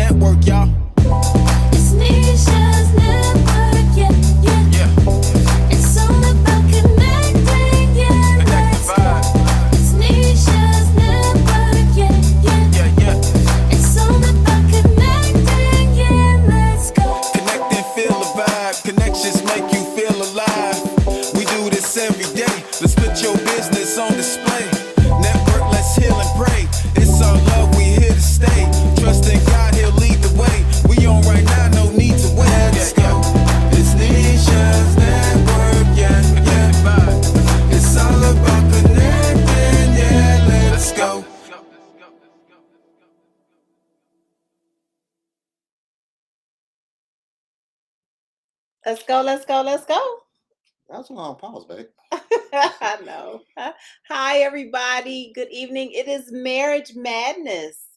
network, y'all. It's Nisha's network, yeah, yeah. Yeah. It's all about connecting, yeah. Connect the vibe. It's Nisha's network, yeah, yeah. Yeah, yeah. It's all about connecting, yeah. Let's go. Connect and feel the vibe. Connections make you feel alive. We do this every day. Let's put your business on display. Network, let's heal and pray. It's our love, we here to stay. Trust in God, he'll lead the way. We on right now, no need to wait. Let's go. It's Nisha's network, yeah, yeah. It's all about connecting, yeah. Let's go. Let's go, let's go, let's go. That was a long pause, babe. I know. Hi, everybody. Good evening. It is Marriage Madness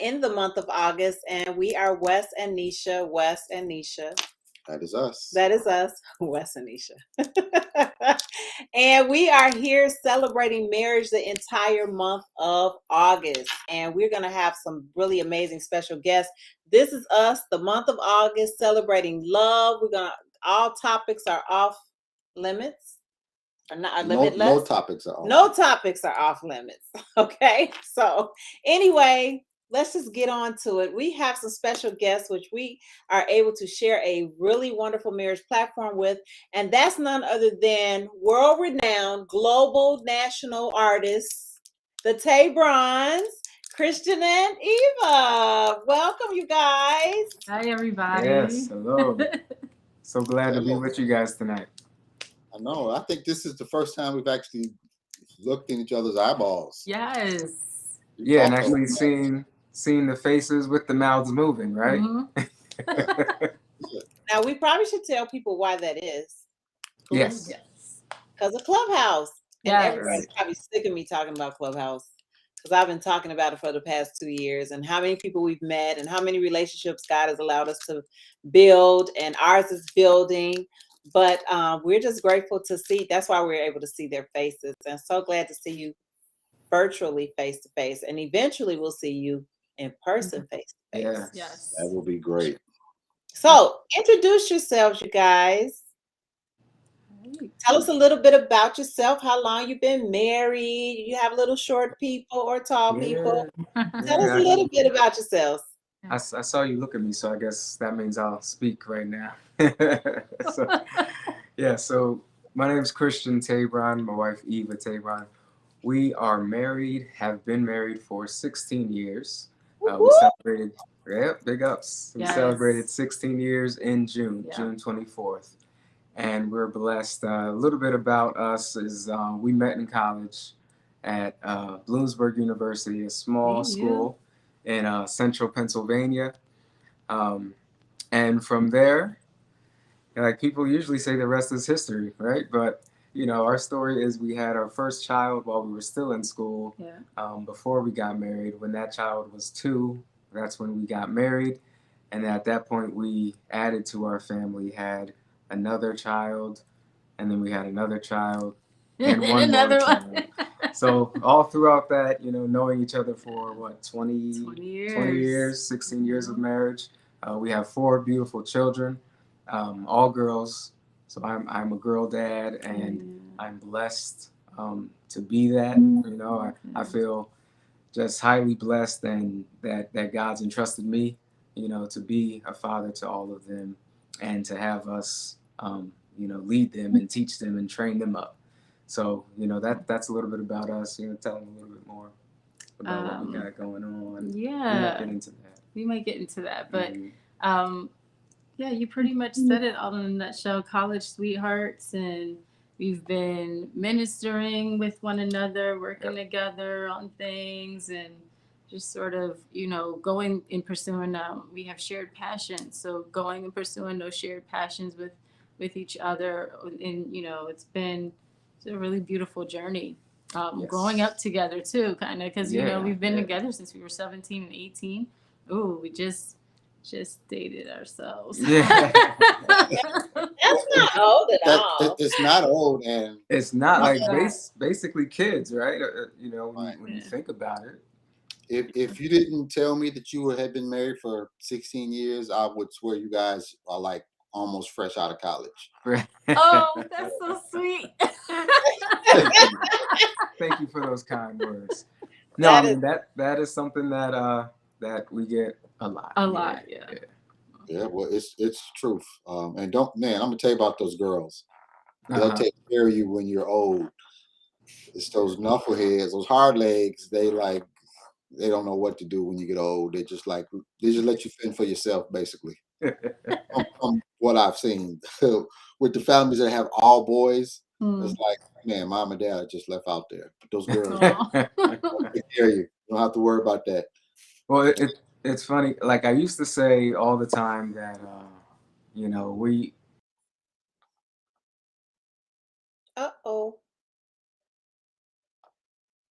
in the month of August, and we are Wes and Nisha. Wes and Nisha. That is us. That is us, Wes and Nisha. And we are here celebrating marriage the entire month of August. And we're going to have some really amazing special guests. This is us, the month of August, celebrating love. All topics are off limits. Or not, limitless. No topics are off. No topics are off limits. Okay. So anyway, let's just get on to it. We have some special guests, which we are able to share a really wonderful marriage platform with. And that's none other than world-renowned global national artists, the Tabrons, Christian and Eva. Welcome, you guys. Hi, everybody. Yes, hello. So glad to be Hello. with you guys tonight. I know. I think this is the first time we've actually looked in each other's eyeballs. Yes. Yeah, and talked actually over- seen the faces with the mouths moving, right? Mhm. Now, we probably should tell people why that is. Yes. Yes. Because of Clubhouse. And Yes. everybody's probably sick of me talking about Clubhouse. Because I've been talking about it for the past 2 years, and how many people we've met and how many relationships God has allowed us to build, and ours is building. But we're just grateful to see. That's why we're able to see their faces, and so glad to see you virtually face to face. And eventually we'll see you in person face to face. Yeah. Yes. That will be great. So introduce yourselves, you guys. Tell us a little bit about yourself, how long you've been married. You have little short people or tall people. Tell us a little bit about yourselves. I saw you look at me, so I guess that means I'll speak right now. So my name is Christian Tabron, my wife Eva Tabron. We are married, have been married for 16 years. We celebrated, big ups. We Yes. celebrated 16 years in June, Yeah. June 24th. And we're blessed. A little bit about us is we met in college at Bloomsburg University, a small school in central Pennsylvania. And from there, like people usually say the rest is history, right? But, you know, our story is we had our first child while we were still in school, before we got married. When that child was 2, that's when we got married. And at that point, we added to our family, had another child, and then we had another child, and one Another more one. child. So all throughout that, you know, knowing each other for what, 20 years, 16 years of marriage. We have 4 beautiful children, all girls. So I'm a girl dad, and I'm blessed to be that. You know, I feel just highly blessed, and that God's entrusted me, you know, to be a father to all of them, and to have us, you know, lead them and teach them and train them up. So, you know, that's a little bit about us. You know, tell them a little bit more about what we got going on. Yeah. We might get into that, but yeah, you pretty much said it all in a nutshell. College sweethearts, and we've been ministering with one another, working together on things, and just sort of, you know, going and pursuing. We have shared passions, so going and pursuing those shared passions with each other, and you know, it's a really beautiful journey. Growing up together too, kind of, because you know we've been together since we were 17 and 18. Ooh, we just dated ourselves. That's not old at all. It's not old, and it's not like basically kids, right? You know, when you think about it. if you didn't tell me that you had been married for 16 years, I would swear you guys are like almost fresh out of college. Oh, that's so sweet. Thank you for those kind words. No, I That mean that is something that that we get a lot. A lot, yeah. Yeah, well, it's truth. And don't, man, I'm gonna tell you about those girls. They'll Uh-huh. take care of you when you're old. It's those knuckleheads, those hard legs. They don't know what to do when you get old. They just let you fend for yourself, basically. From what I've seen with the families that have all boys, it's like, man, mom and dad are just left out there. But those girls Aw. take care of you. You don't have to worry about that. Well, it's funny. Like I used to say all the time that you know, we Uh-oh.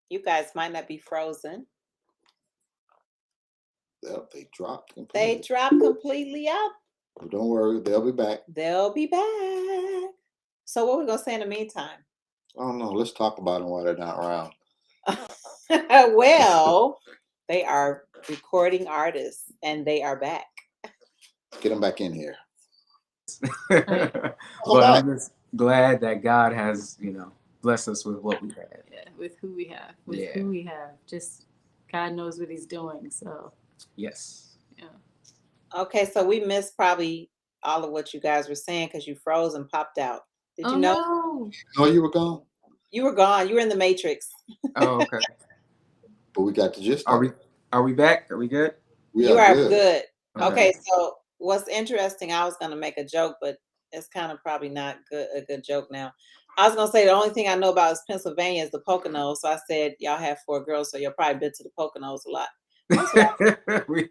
You guys might not be frozen. They dropped They completely. dropped completely out. But don't worry, they'll be back. They'll be back. So what we gonna say in the meantime? Oh no, let's talk about them while they're not around. Well, they are recording artists and they are back. Get them back in here. but I'm just glad that God has, you know, blessed us with what we had. Yeah, with who we have. With Yeah. who we have. Just God knows what he's doing. So Yes. yeah. Okay, so we missed probably all of what you guys were saying because you froze and popped out. Did you Oh know no. No, you were gone, you were gone? You were in the Matrix. Oh, okay. but we got the gist. Are of we it. are we back? Are we good? We You are are good. good. Okay. Okay, so what's interesting, I was gonna make a joke, but it's kind of probably not a good joke now. I was gonna say the only thing I know about is Pennsylvania is the Poconos. So I said y'all have 4 girls, so you'll probably been to the Poconos a lot. We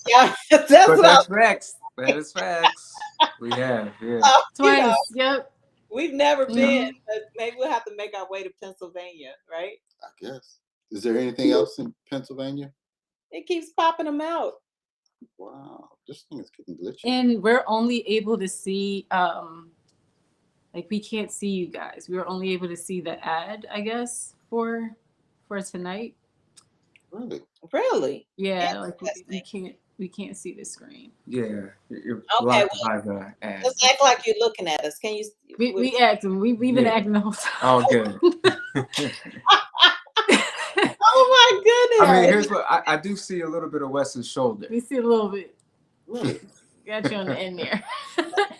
Yeah, that's but what I that's facts. That is facts. We have, yeah. you know, Twice. Yep. we've never been, Mhm. but maybe we'll have to make our way to Pennsylvania, right? I guess. Is there anything else in Pennsylvania? It keeps popping them out. Wow, this thing is getting glitchy. And we're only able to see like we can't see you guys. We were only able to see the ad, I guess, for tonight. Really? Really? Yeah, like Interesting. we can't see the screen. Yeah. You're Okay, blocked by the ads. Just act like you're looking at us. Can you? We acting. We've been Yeah. acting the whole time. Oh, good. Oh my I mean, goodness! here's what I do see a little bit of Wes's shoulder. We see a little bit. Really? Got you on the end there.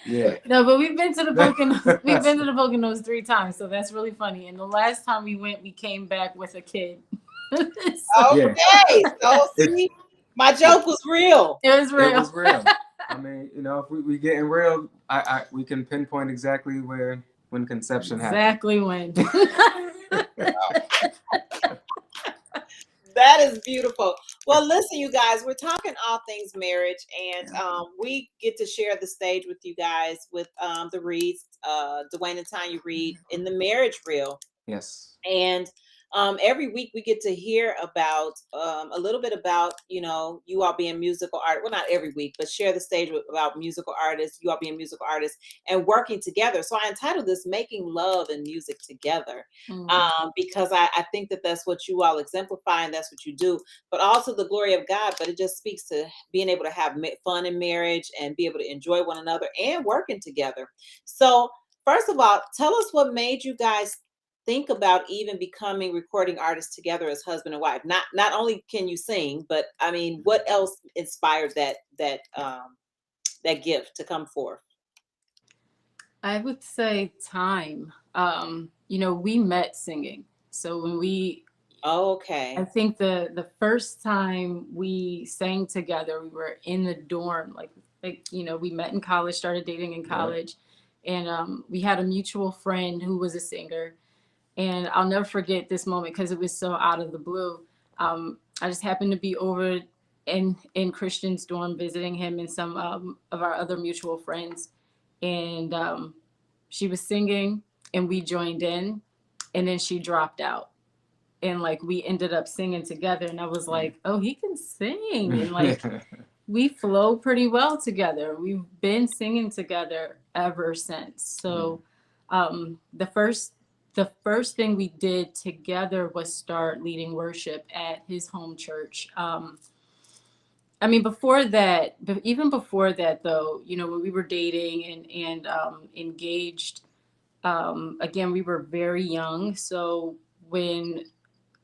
Yeah. No, but we've been to the Poconos. We've been to the Poconos 3 times, so that's really funny. And the last time we went, we came back with a kid. So Yeah. Okay, so see, my joke was real. it was real. It was real. I mean, you know, if we getting real, we can pinpoint exactly when conception happened. Exactly when. That is beautiful. Well, listen, you guys, we're talking all things marriage, and we get to share the stage with you guys with the Reeds, Dwayne and Tanya Reed in the marriage reel. Yes. And every week we get to hear about a little bit about, you know, you all being musical art. Well, not every week, but share the stage about musical artists, you all being musical artists and working together. So I entitled this Making Love and Music Together because I think that that's what you all exemplify and that's what you do, but also the glory of God. But it just speaks to being able to have fun in marriage and be able to enjoy one another and working together. So first of all, tell us what made you guys think about even becoming recording artists together as husband and wife. Not only can you sing, but I mean, what else inspired that gift to come forth? I would say time. You know, we met singing. So when I think the first time we sang together, we were in the dorm, like you know, we met in college, started dating in college, and we had a mutual friend who was a singer. And I'll never forget this moment because it was so out of the blue. I just happened to be over in Christian's dorm visiting him and some of our other mutual friends. And she was singing and we joined in, and then she dropped out. And like we ended up singing together, and I was like, oh, he can sing. And like we flow pretty well together. We've been singing together ever since. So the first the first thing we did together was start leading worship at his home church. I mean, before that, but even before that, though, you know, when we were dating and engaged, again, we were very young. So when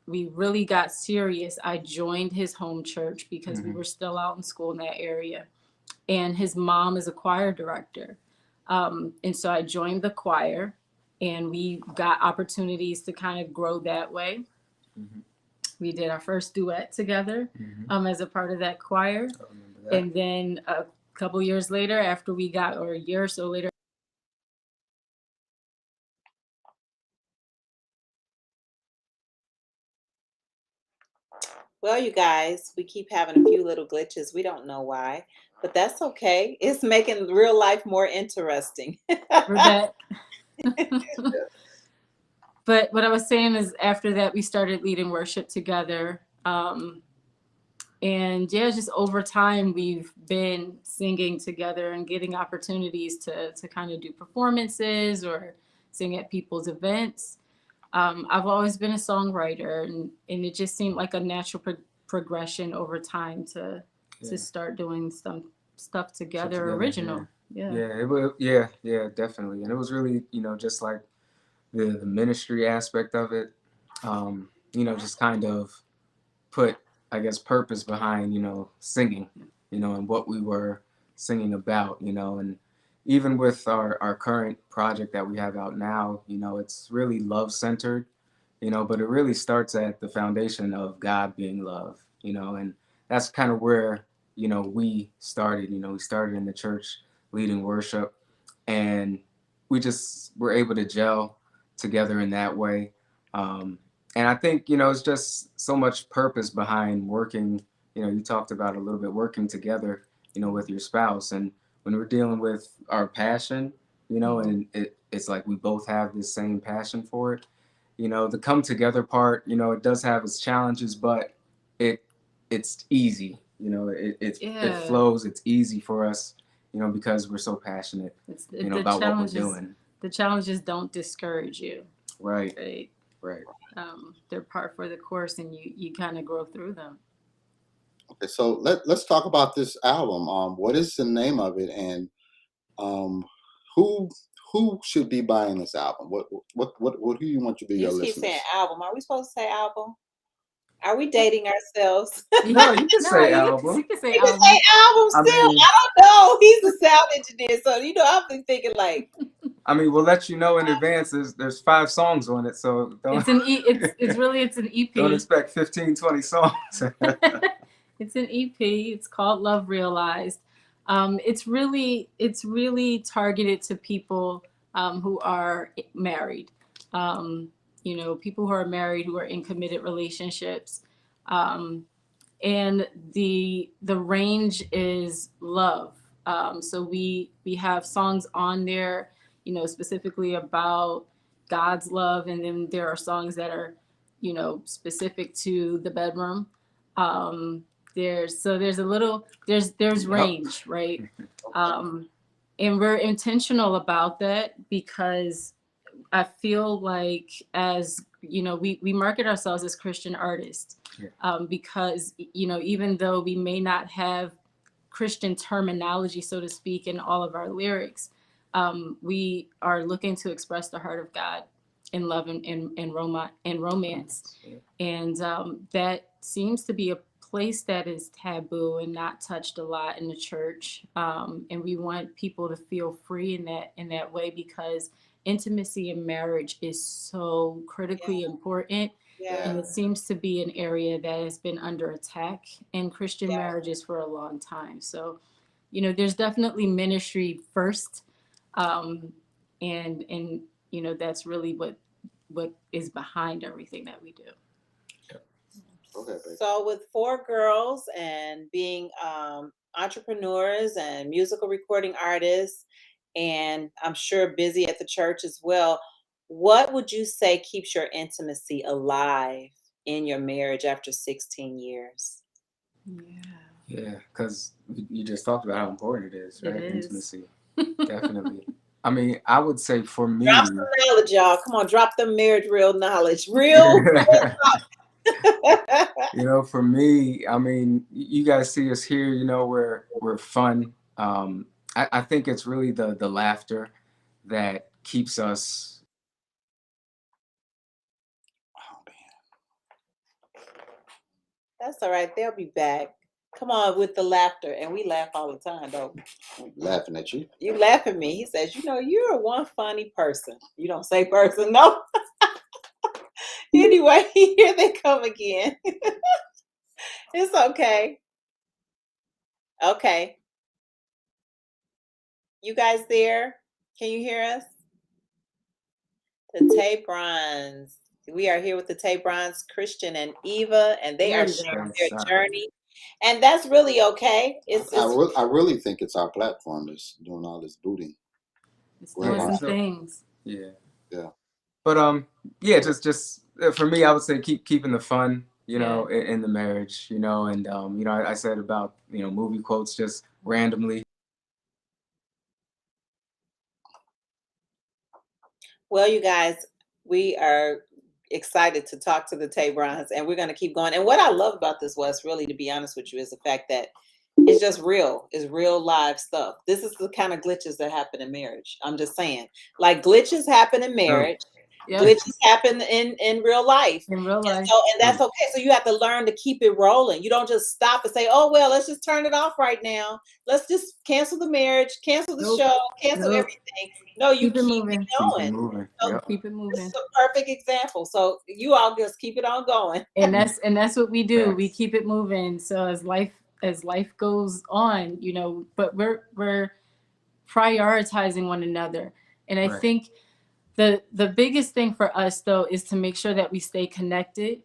we really got serious, I joined his home church because we were still out in school in that area. And his mom is a choir director. And so I joined the choir, and we got opportunities to kind of grow that way. We did our first duet together as a part of that choir. I remember that. And then a couple years later, after we got, or a year or so later, Well, you guys, we keep having a few little glitches. We don't know why, but that's okay. It's making real life more interesting. we're back. But what I was saying is, after that, we started leading worship together. And yeah, just over time, we've been singing together and getting opportunities to kind of do performances or sing at people's events. I've always been a songwriter, and it just seemed like a natural progression over time to start doing some stuff together, original. Yeah, it was, yeah, definitely. And it was really, you know, just like the ministry aspect of it, you know, just kind of put, I guess, purpose behind, you know, singing, you know, and what we were singing about, you know. And even with our current project that we have out now, you know, it's really love centered, you know, but it really starts at the foundation of God being love, you know. And that's kind of where, you know, we started. You know, we started in the church leading worship, and we just were able to gel together in that way. And I think, you know, it's just so much purpose behind working. You know, you talked about a little bit working together, you know, with your spouse. And when we're dealing with our passion, you know, and it's like we both have this same passion for it, you know, the come together part, you know, it does have its challenges, but it's easy, you know, it flows, it's easy for us, you know, because we're so passionate, you know, about what we're doing. The challenges don't discourage you. Right. They're part for the course, and you kind of grow through them. Okay, so let's talk about this album. What is the name of it, and who should be buying this album? What who you want to be your You keep listeners? saying album. Are we supposed to say album? Are we dating ourselves? No, you can say album. You can say You can album. say album I still. mean- I don't know. He's a sound engineer, so you know I've been thinking like. I mean, we'll let you know in advance. There's 5 songs on it, so don't. It's really an EP. Don't expect 15, 20 songs. It's an EP. It's called Love Realized. It's really targeted to people who are married. You know, people who are married, who are in committed relationships. And the range is love. So we have songs on there, you know, specifically about God's love, and then there are songs that are, you know, specific to the bedroom. There's range, right? And we're intentional about that because I feel like, as you know, we market ourselves as Christian artists, because, you know, even though we may not have Christian terminology, so to speak, in all of our lyrics, we are looking to express the heart of God in love and romance. And that seems to be a place that is taboo and not touched a lot in the church. And we want people to feel free in that way, because intimacy in marriage is so critically important. And it seems to be an area that has been under attack in Christian marriages for a long time. So, you know, there's definitely ministry first. And you know, that's really what is behind everything that we do. Okay, babe. So with 4 girls and being entrepreneurs and musical recording artists, and I'm sure busy at the church as well, what would you say keeps your intimacy alive in your marriage after 16 years? Yeah, because you just talked about how important it is, right? It is. Intimacy, definitely. I mean, I would say for me, Drop some knowledge, y'all. Come on, drop the marriage real knowledge. Real you know, for me, I mean, you guys see us here, you know, we're fun. I think it's really the laughter that keeps us. Oh, man. That's all right. They'll be back. Come on with the laughter. And we laugh all the time, though. I'm laughing at you. You laugh at me. He says, you know, you're one funny person. You don't say person, no. Anyway, here they come again. It's okay. Okay. You guys there? Can you hear us? The Tabrons. We are here with the Tabrons, Christian and Eva, and they are sharing their journey. And that's really okay. I really think it's our platform that's doing all this booting. It's doing some things. Yeah. Yeah. But yeah, just for me, I would say keeping the fun, you know, in the marriage, you know, and you know, I said about, you know, movie quotes just randomly. Well, you guys, we are excited to talk to the Tabrons, and we're going to keep going. And what I love about this, Wes, really, to be honest with you, is the fact that it's just real. It's real live stuff. This is the kind of glitches that happen in marriage. I'm just saying, like glitches happen in marriage. Yep. Glitches happen in real life. In real life. And that's okay. So you have to learn to keep it rolling. You don't just stop and say, oh, well, let's just turn it off right now. Let's just cancel the marriage, cancel the show, cancel everything. No, you keep it going. Keep it moving. This is a perfect example. So you all just keep it on going. And that's what we do. We keep it moving. So as life goes on, you know, but we're prioritizing one another. And I think the biggest thing for us though is to make sure that we stay connected.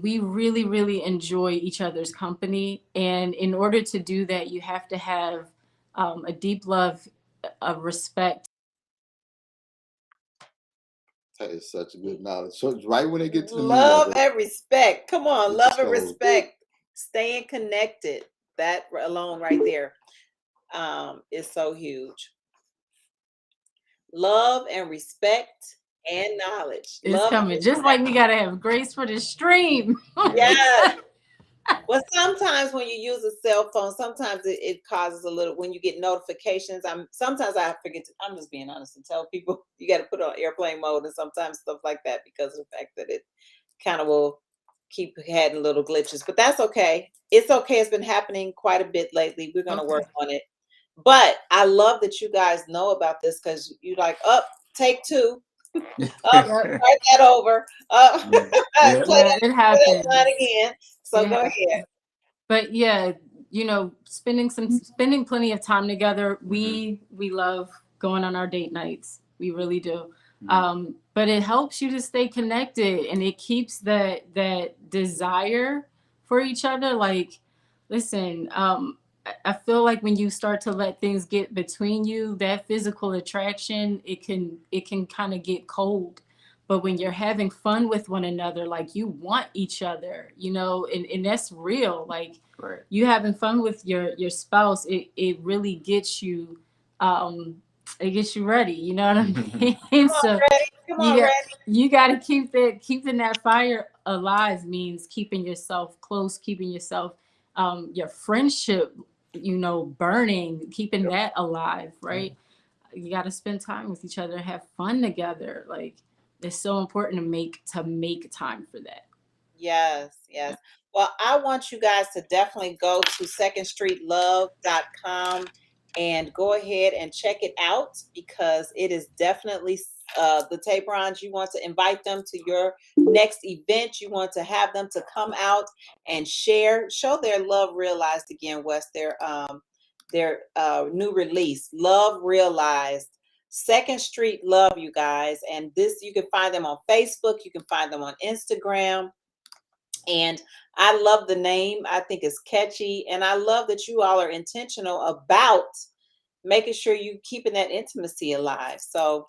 We really, really enjoy each other's company. And in order to do that, you have to have a deep love of respect. That is such a good knowledge. So right when they get to the love and respect. Come on, love and respect. Staying connected. That alone right there is so huge. Love and respect and knowledge. It's coming. Just like we gotta have grace for the stream. Yeah. Well, sometimes when you use a cell phone, sometimes it causes a little, when you get notifications, sometimes I forget to, I'm just being honest and tell people you got to put it on airplane mode and sometimes stuff like that because of the fact that it kind of will keep having little glitches, but that's okay. It's okay. It's been happening quite a bit lately. We're going to work on it. But I love that you guys know about this because you like, take two. Start that over. It happens again. So go ahead. But yeah, you know, spending plenty of time together. We love going on our date nights. We really do. But it helps you to stay connected and it keeps that desire for each other. Like, listen, I feel like when you start to let things get between you, that physical attraction, it can kind of get cold. But when you're having fun with one another, like you want each other, you know, and that's real. Like you having fun with your spouse, it really gets you, it gets you ready. You know what I mean? So you got to keeping that fire alive means keeping yourself close, keeping yourself, your friendship, you know, burning, keeping that alive, right? You got to spend time with each other, have fun together. Like it's so important to make time for that. Yes. Well, I want you guys to definitely go to secondstreetlove.com and go ahead and check it out because it is definitely the Tabrons. You want to invite them to your next event. You want to have them to come out and show their love realized again, Wes, their new release, Love Realized. Second Street Love, you guys. And this, you can find them on Facebook. You can find them on Instagram. And I love the name. I think it's catchy. And I love that you all are intentional about making sure you keeping that intimacy alive. So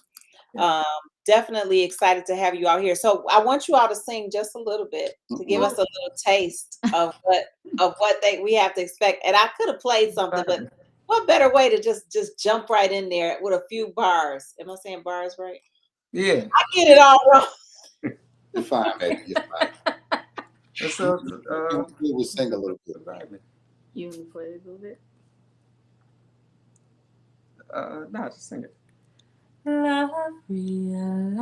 definitely excited to have you all here. So I want you all to sing just a little bit to give us a little taste of what we have to expect. And I could have played something, but What better way to just jump right in there with a few bars? Am I saying bars right? Yeah. I get it all wrong. You're fine, baby. You're fine. Let's We'll sing a little bit. You want to play it a little bit? No, just sing it. Love realized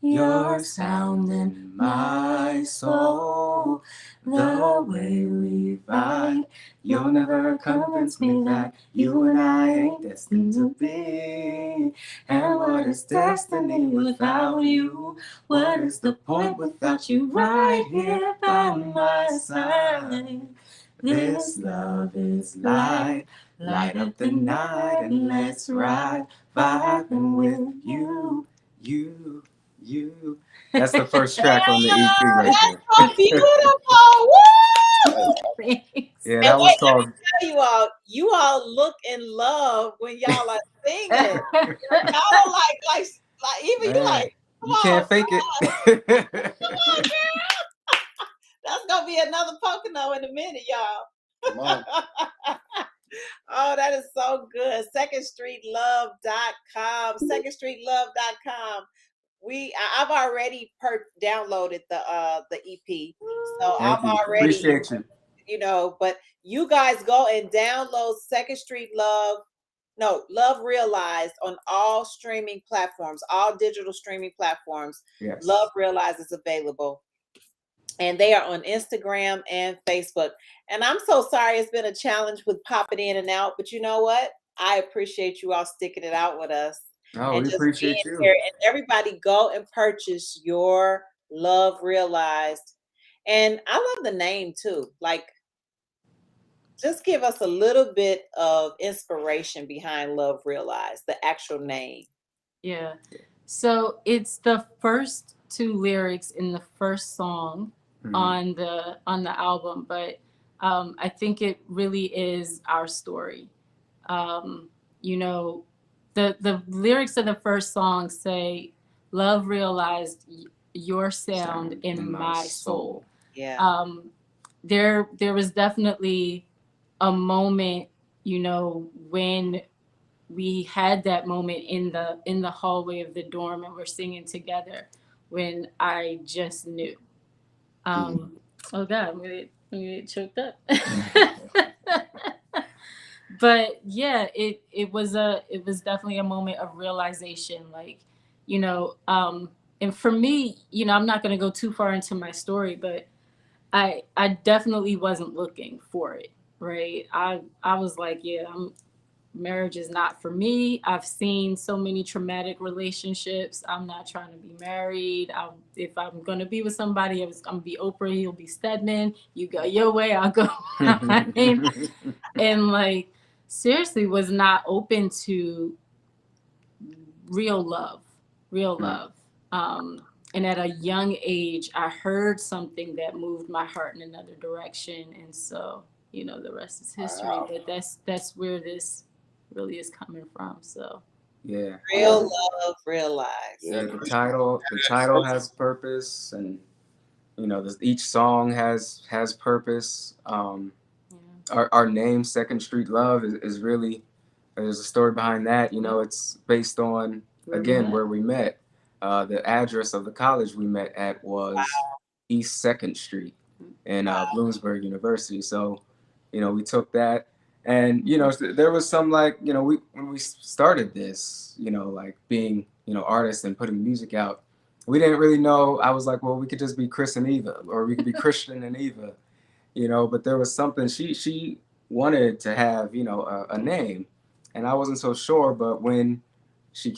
your sound in my soul. The way we vibe, you'll never convince me that you and I ain't destined to be. And what is destiny without you? What is the point without you right here by my side? This love is light, light up the night and let's ride, vibing with you. That's the first track on the EP right That's there. so beautiful. Woo! Thanks. Yeah, And that was wait, let me called. tell you all look in love when y'all are singing. Y'all don't like even you Man, like, come you on, can't fake come it. on, girl. That's gonna be another Pocono in a minute, y'all. Come on. Oh, that is so good. SecondStreetLove.com. SecondStreetLove.com. I've already downloaded the EP, so Thank I'm you. already, Appreciate you. but you guys go and download Second Street Love. No, Love Realized on all streaming platforms, all digital streaming platforms. Yes. Love Realized is available. And they are on Instagram and Facebook. And I'm so sorry it's been a challenge with popping in and out, but you know what? I appreciate you all sticking it out with us. Oh, And we just appreciate being you. here. And everybody go and purchase your Love Realized. And I love the name too. Like, just give us a little bit of inspiration behind Love Realized, the actual name. Yeah. So it's the first two lyrics in the first song on the album, but I think it really is our story. You know, the lyrics of the first song say, "Love realized your sound in my soul." Yeah. There was definitely a moment, when we had that moment in the hallway of the dorm and we're singing together, when I just knew. Oh God, I'm gonna get choked up. But yeah, it was definitely a moment of realization, like, and for me, I'm not gonna go too far into my story, but I definitely wasn't looking for it, right? I was like, yeah, marriage is not for me. I've seen so many traumatic relationships. I'm not trying to be married. If I'm going to be with somebody, I'm going to be Oprah, he'll be Stedman. You go your way, I'll go mine. And like, seriously, was not open to real love. And at a young age, I heard something that moved my heart in another direction. And so, the rest is history. Wow. But that's where this really is coming from. So Yeah. Real Love Realized. Yeah, the title has purpose, and each song has purpose. Our name, Second Street Love, is really, there's a story behind that. It's based on where we met. The address of the college we met at was East 2nd Street in Bloomsburg University. So, we took that. And, there was some, like, when we started this, like being, artists and putting music out, we didn't really know. I was like, well, we could just be Chris and Eva, or we could be Christian and Eva, but there was something she wanted to have, a name, and I wasn't so sure, but when she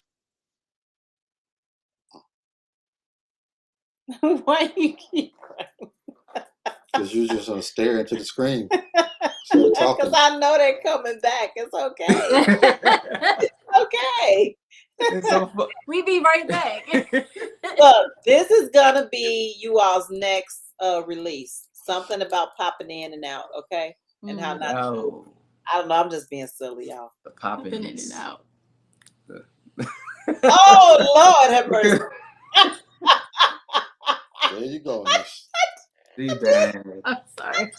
Why you keep Because you're just gonna stare into the screen. Because I know they're coming back. It's okay. It's okay. It's so we be right back. Look, this is gonna be you all's next release. Something about popping in and out, okay? And how not to. I don't know. I'm just being silly, y'all. The popping in and out. Oh Lord, have mercy. there you go. Be bad. I'm sorry.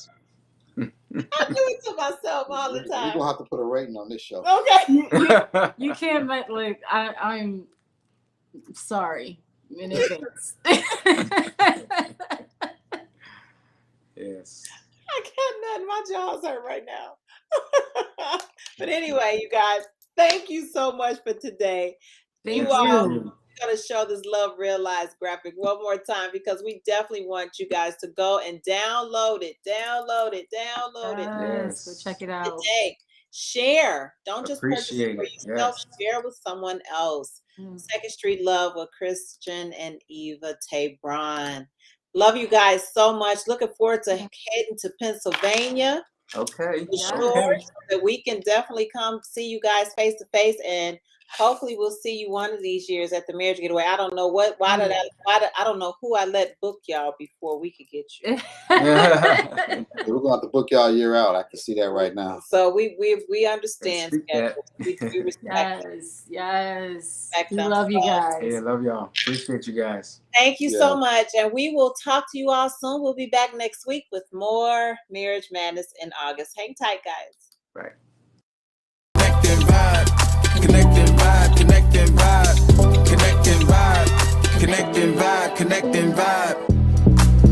I do it to myself all the We're time. gonna have to put a rating on this show. Okay. You can't like I'm sorry in advance. Yes. I can't nothing. My jaw's hurt right now. But anyway, you guys, thank you so much for today. Thank You Yes, all thank you. gotta show this Love Realized graphic one more time because we definitely want you guys to go and download it. Download it. Yes, go Yes. check it out. Today. Share. Don't just purchase it Appreciate for it. yourself. Yes. Share with someone else. Mm. Second Street Love with Christian and Eva Tabron. Love you guys so much. Looking forward to heading to Pennsylvania Okay. for sure, Okay. so that we can definitely come see you guys face to face, and hopefully we'll see you one of these years at the marriage getaway. I don't know I don't know who I let book y'all before we could get you. Yeah, we're gonna have to book y'all a year out. I can see that right now. So we understand Speak that. schedules. We respect Yes. Respect We them. love you guys. Hey, I love y'all. Appreciate you guys. Thank you so Yeah. much. And we will talk to you all soon. We'll be back next week with more Marriage Madness in August. Hang tight, guys. Right.